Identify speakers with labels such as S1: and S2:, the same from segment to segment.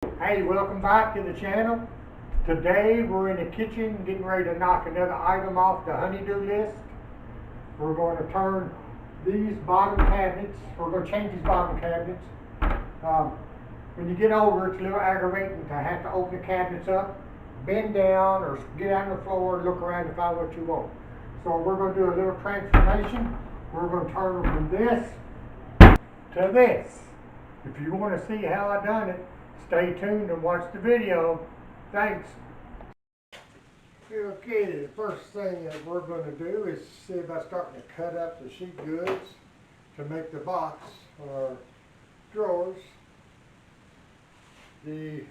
S1: Hey, welcome back to the channel. Today we're in the kitchen getting ready to knock another item off the honeydew list. We're going to turn these bottom cabinets, we're going to change these bottom cabinets. When you get older, it's a little aggravating to have to open the cabinets up, bend down, or get out on the floor and look around to find what you want. So we're going to do a little transformation. We're going to turn them from this to this. If you want to see how I done it, stay tuned and watch the video. Thanks. Okay, the first thing that we're going to do is see about starting to cut up the sheet goods to make the box or drawers. The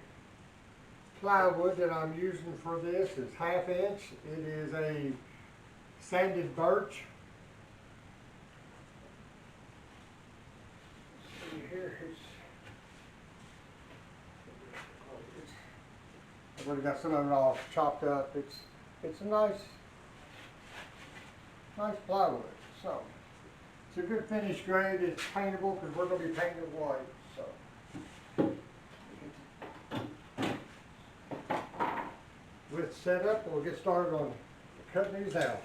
S1: plywood that I'm using for this is 1/2 inch. It is a sanded birch. See here, I've already got some of it all chopped up. It's a nice plywood. So it's a good finish grade. It's paintable because we're going to be painting it white. So with setup, we'll get started on cutting these out.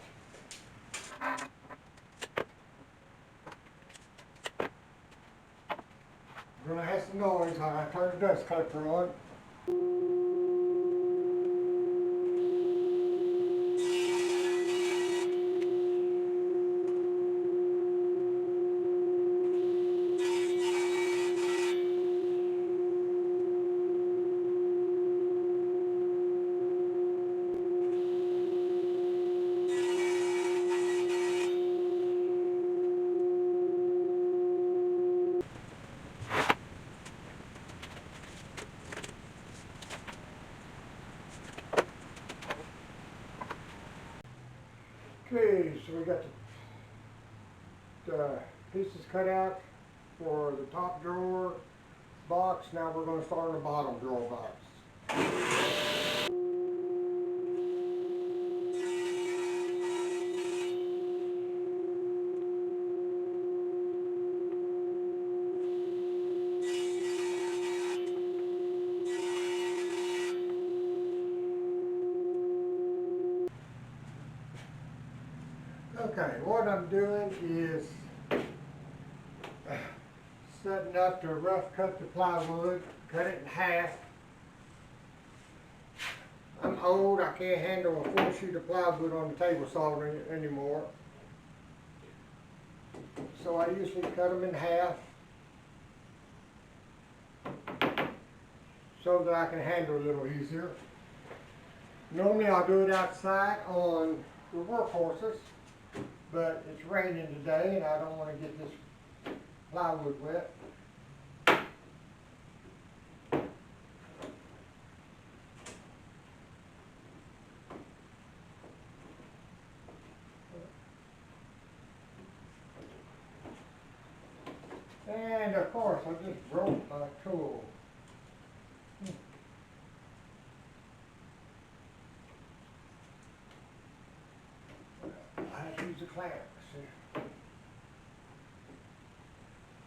S1: We're going to have some noise. I turn the dust collector on. Okay, so we got the pieces cut out for the top drawer box. Now we're going to start on the bottom drawer box. Okay, what I'm doing is setting up to rough cut the plywood, cut it in half. I'm old, I can't handle a full sheet of plywood on the table saw anymore. So I usually cut them in half so that I can handle it a little easier. Normally I'll do it outside on the workhorses, but it's raining today and I don't want to get this plywood wet. And of course I just broke my tool. I have to use a clamp. See?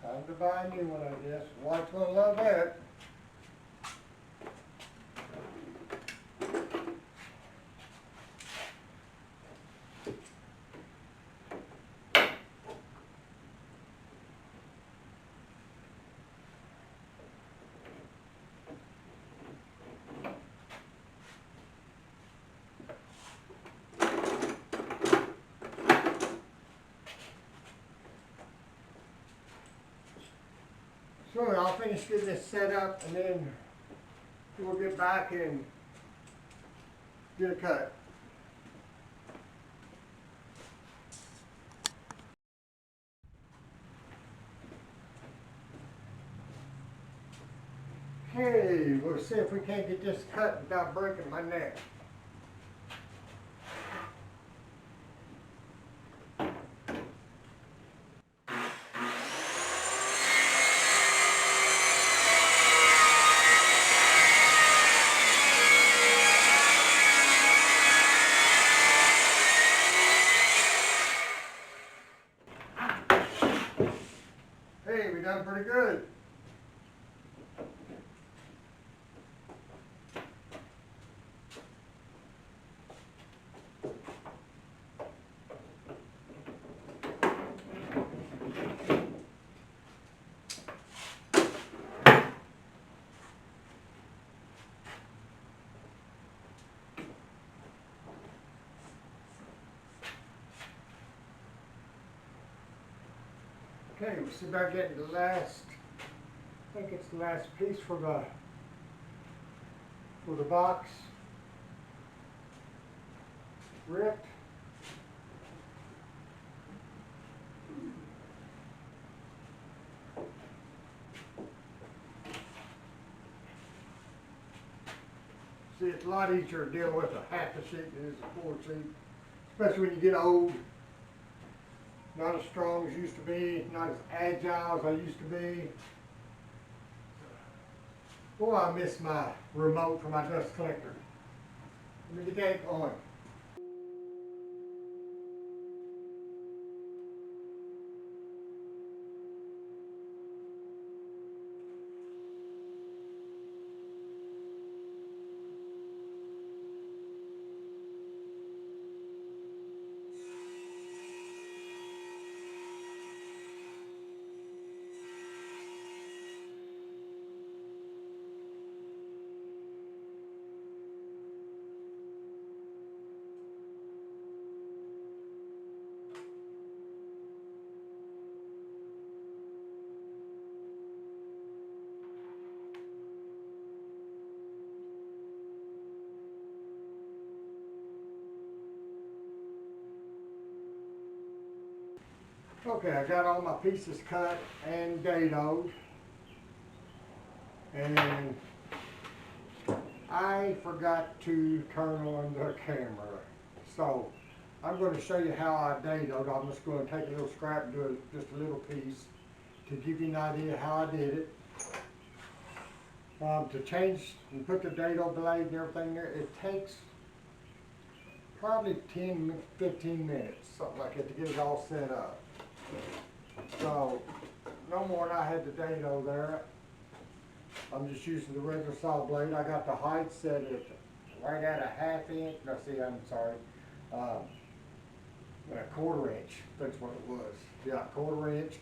S1: Time to buy a new one, I guess. Wife's gonna love that. So I'll finish getting this set up and then we'll get back and get a cut. Okay, we'll see if we can't get this cut without breaking my neck. Hey, we done pretty good. Okay, we'll see about getting the last, I think it's the last piece for the box ripped. See, it's a lot easier to deal with a half a sheet than it is a full sheet, especially when you get old. Not as strong as used to be, not as agile as I used to be. Boy, I miss my remote for my dust collector. Let me get that going. Okay, I got all my pieces cut and dadoed, and I forgot to turn on the camera. So I'm going to show you how I dadoed. I'm just going to take a little scrap and do just a little piece to give you an idea how I did it. To change and put the dado blade and everything there, it takes probably 10, 15 minutes, something like that, to get it all set up. So, no more than I had the dado there. I'm just using the regular saw blade. I got the height set at right at a ½ inch. No, see, I'm sorry. A 1/4 inch. That's what it was. Yeah, 1/4 inch.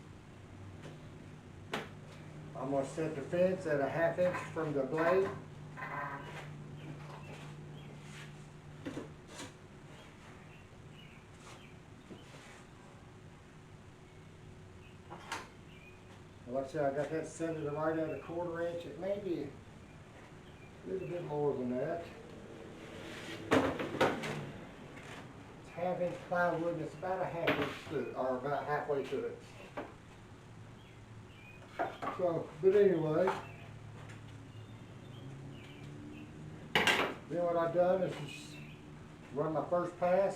S1: I'm going to set the fence at a ½ inch from the blade. Like I said, I got that set at right at a 1/4 inch. It may be a little bit more than that. It's ½ inch plywood and it's about a ½ inch to, or about halfway to it. So, but anyway, then what I've done is just run my first pass.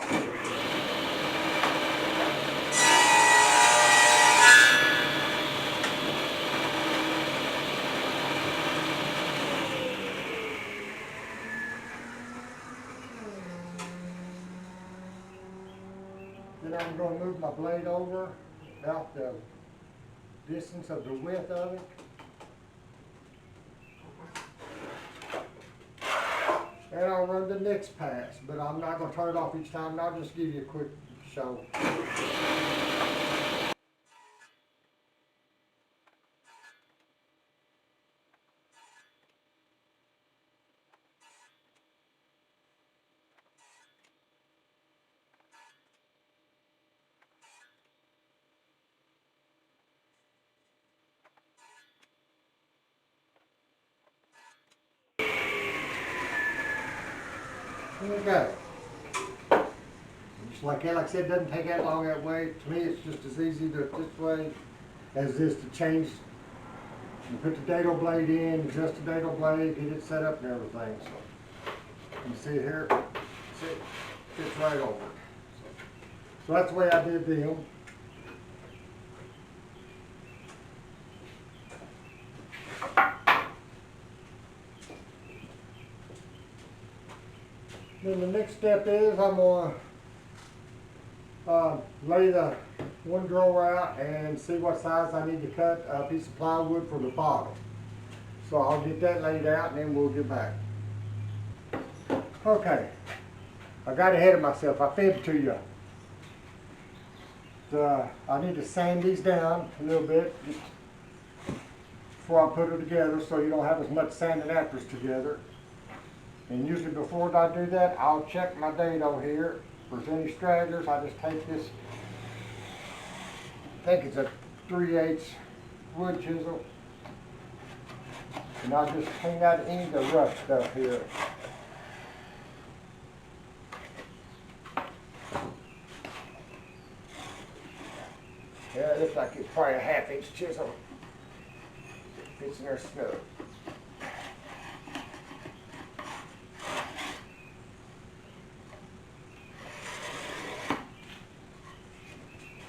S1: Then I'm going to move my blade over about the distance of the width of it. And I'll run the next pass, but I'm not going to turn it off each time, and I'll just give you a quick show. Okay. Just like I said, it doesn't take that long that way. To me, it's just as easy to this way as it is to change. You put the dado blade in, adjust the dado blade, get it set up and everything. So you see it here, see it fits right over it. So that's the way I did them. Then the next step is I'm going to lay the one drawer out and see what size I need to cut a piece of plywood for the bottom. So I'll get that laid out and then we'll get back. Okay, I got ahead of myself. I fibbed to you. I need to sand these down a little bit before I put it together so you don't have as much sanding after it's together. And usually before I do that, I'll check my dado here. If there's any stragglers, I just take this, I think it's a 3/8 wood chisel. And I'll just clean out any of the rough stuff here. Yeah, it looks like it's probably a 1/2 inch chisel. Fits in there snug.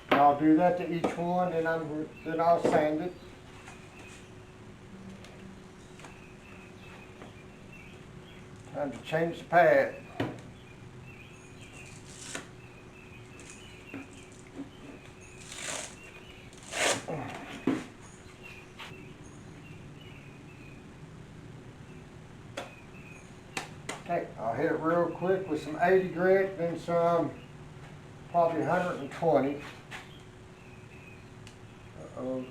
S1: And I'll do that to each one, and then I'll sand it. Time to change the pad. Okay, I'll hit it real quick with some 80 grit, then some probably 120. Uh-oh.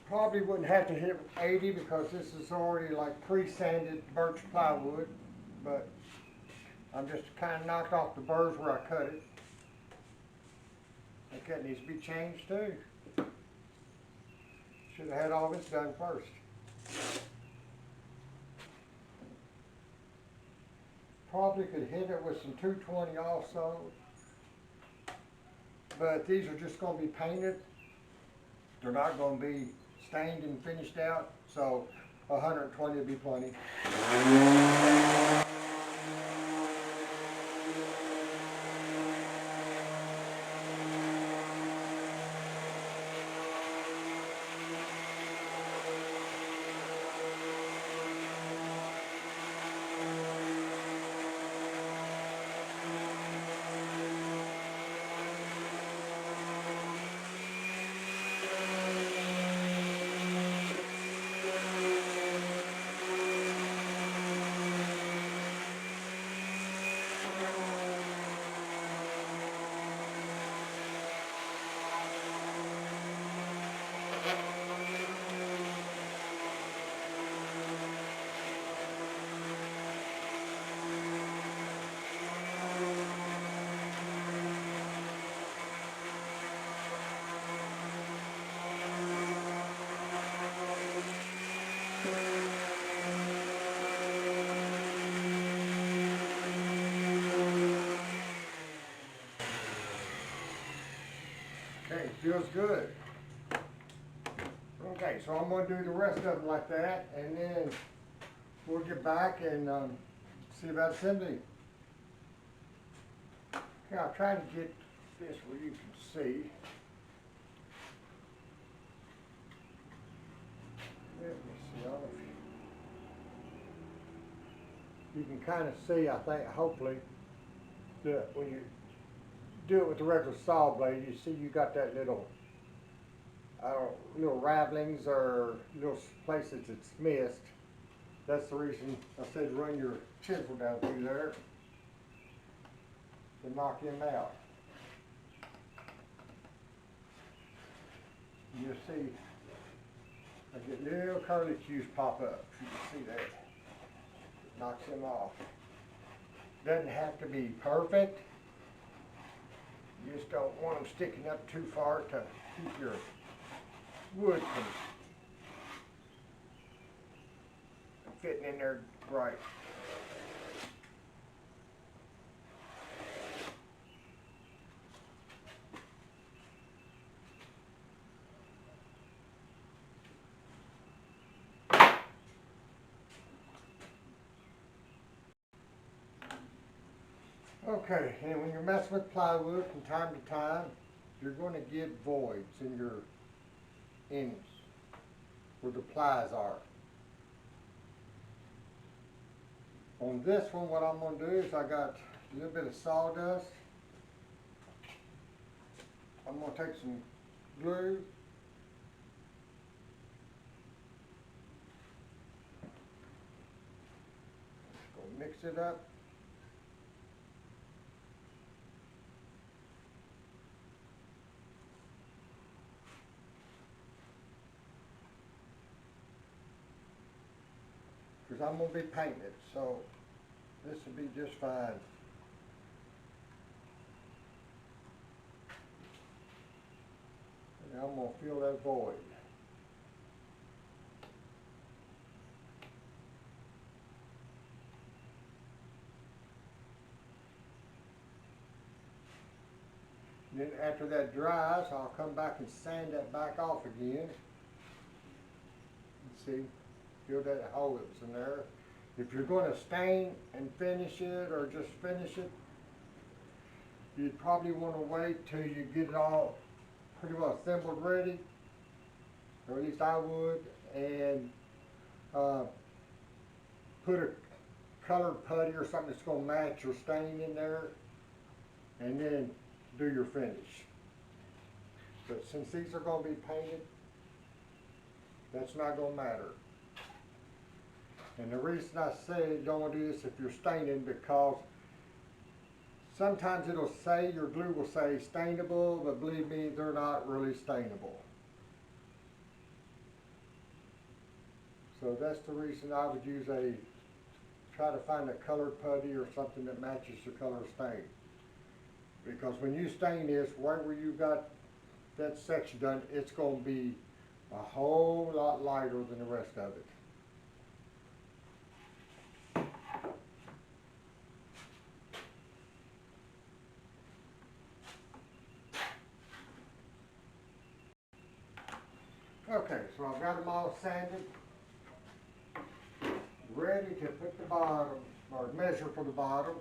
S1: Probably wouldn't have to hit it with 80 because this is already like pre-sanded birch plywood, but I'm just kind of knocked off the burrs where I cut it. I think that needs to be changed too. Should have had all this done first. Probably could hit it with some 220 also, but these are just going to be painted. They're not going to be stained and finished out, so 120 will be plenty. Okay, feels good. Okay, so I'm going to do the rest of them like that, and then we'll get back and see about assembly. Okay, I'll try to get this where you can see. Let me see, I don't know if you can kind of see, I think, hopefully, that when you do it with the regular saw blade, you see you got that little, little ravelings or little places it's missed. That's the reason I said run your chisel down through there to knock them out. You'll see I get little curlicues pop up. You can see that. It knocks them off. Doesn't have to be perfect. You just don't want them sticking up too far to keep your wood from fitting in there right. Okay, and when you're messing with plywood from time to time, you're going to get voids in your ends where the plies are. On this one, what I'm gonna do is I got a little bit of sawdust. I'm gonna take some glue. Go mix it up. Because I'm gonna be painting it, so this will be just fine. And I'm gonna fill that void. Then after that dries, I'll come back and sand that back off again. See, feel that hole that was in there. If you're going to stain and finish it or just finish it, you'd probably want to wait till you get it all pretty well assembled ready, or at least I would, and put a colored putty or something that's going to match your stain in there, and then do your finish. But since these are going to be painted, that's not going to matter. And the reason I say don't do this if you're staining, because sometimes it'll say, your glue will say stainable, but believe me, they're not really stainable. So that's the reason I would try to find a colored putty or something that matches your color stain. Because when you stain this, right where you got that section done, it's going to be a whole lot lighter than the rest of it. Okay, so I've got them all sanded, ready to put the bottom, or measure for the bottom.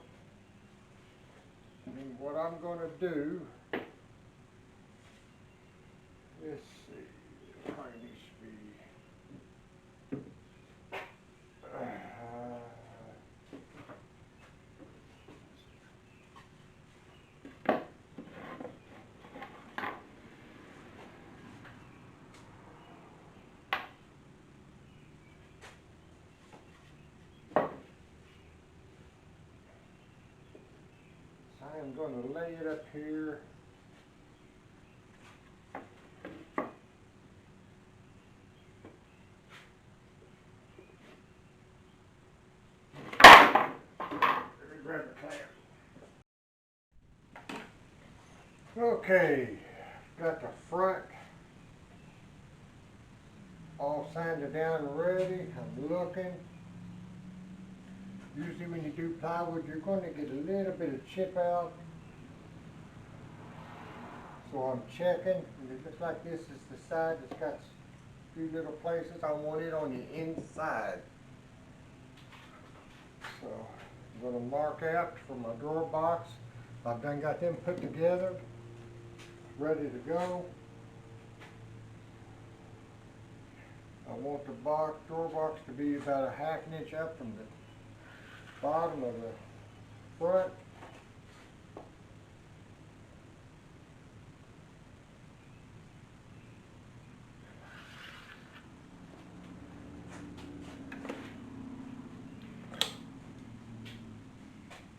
S1: And what I'm going to do, let's see, it probably needs to be, I am going to lay it up here. Let me grab the clamp. Okay, got the front all sanded down and ready. I'm looking. Usually when you do plywood, you're going to get a little bit of chip out. So I'm checking, and it looks like this is the side that's got a few little places. I want it on the inside. So I'm going to mark out for my drawer box. I've done got them put together, ready to go. I want the drawer box to be about a ½ inch up from the bottom of the front.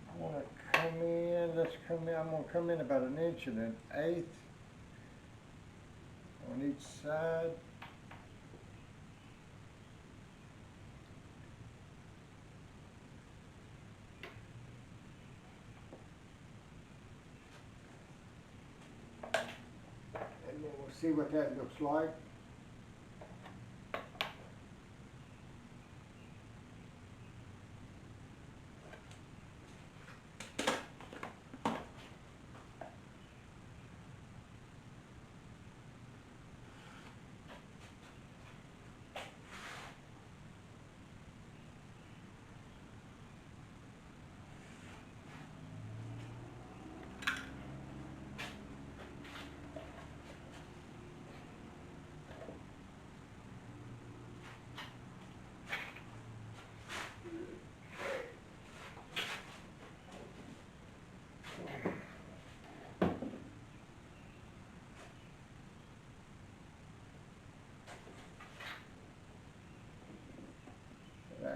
S1: I want to come in, I'm going to come in about 1 1/8 inches on each side. And then we'll see what that looks like.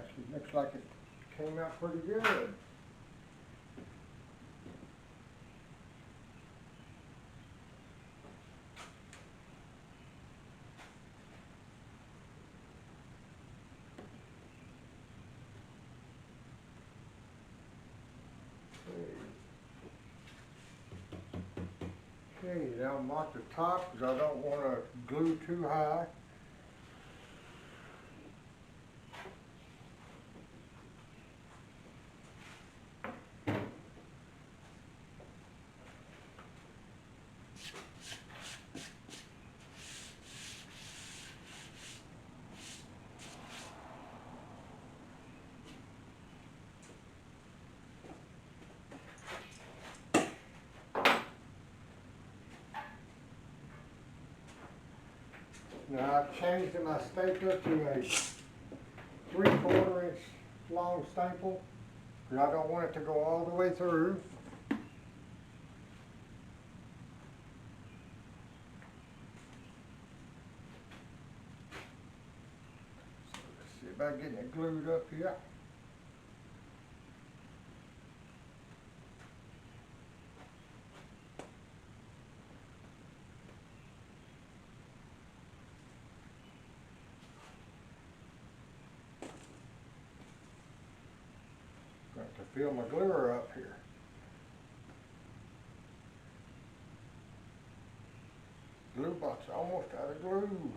S1: Actually, looks like it came out pretty good. Okay, now mark the top because I don't want to glue too high. Now I've changed my stapler to a 3/4 inch long staple because I don't want it to go all the way through. So let's see about getting it glued up here. Got to fill my gluer up here. Glue box almost out of glue.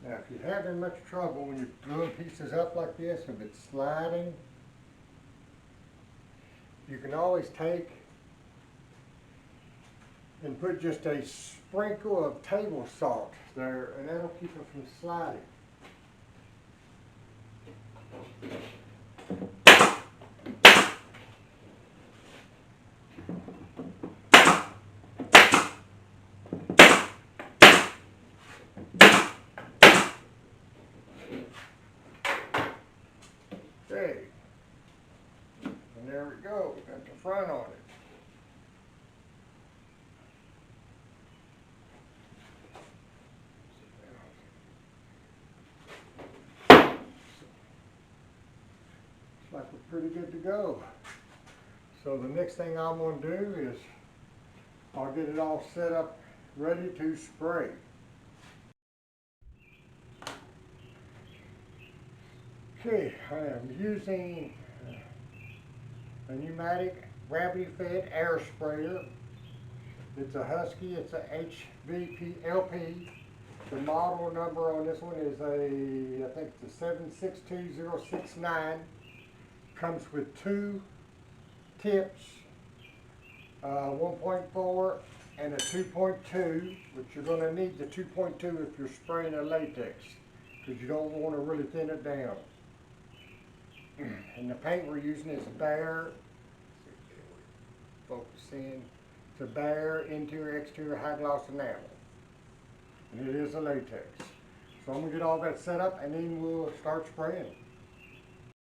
S1: Now, if you're having much trouble when you're gluing pieces up like this, if it's sliding, you can always take and put just a sprinkle of table salt there, and that'll keep it from sliding. Okay, and there we go, got the front on it. Looks like we're pretty good to go. So the next thing I'm going to do is I'll get it all set up, ready to spray. Okay, I am using a pneumatic gravity-fed air sprayer. It's a Husky, it's a HVP LP. The model number on this one is I think it's a 762069. Comes with two tips, 1.4 and a 2.2, which you're going to need the 2.2 if you're spraying a latex, because you don't want to really thin it down. And the paint we're using is Behr, focus in, it's a Behr interior exterior high gloss enamel, and it is a latex. So I'm going to get all that set up and then we'll start spraying.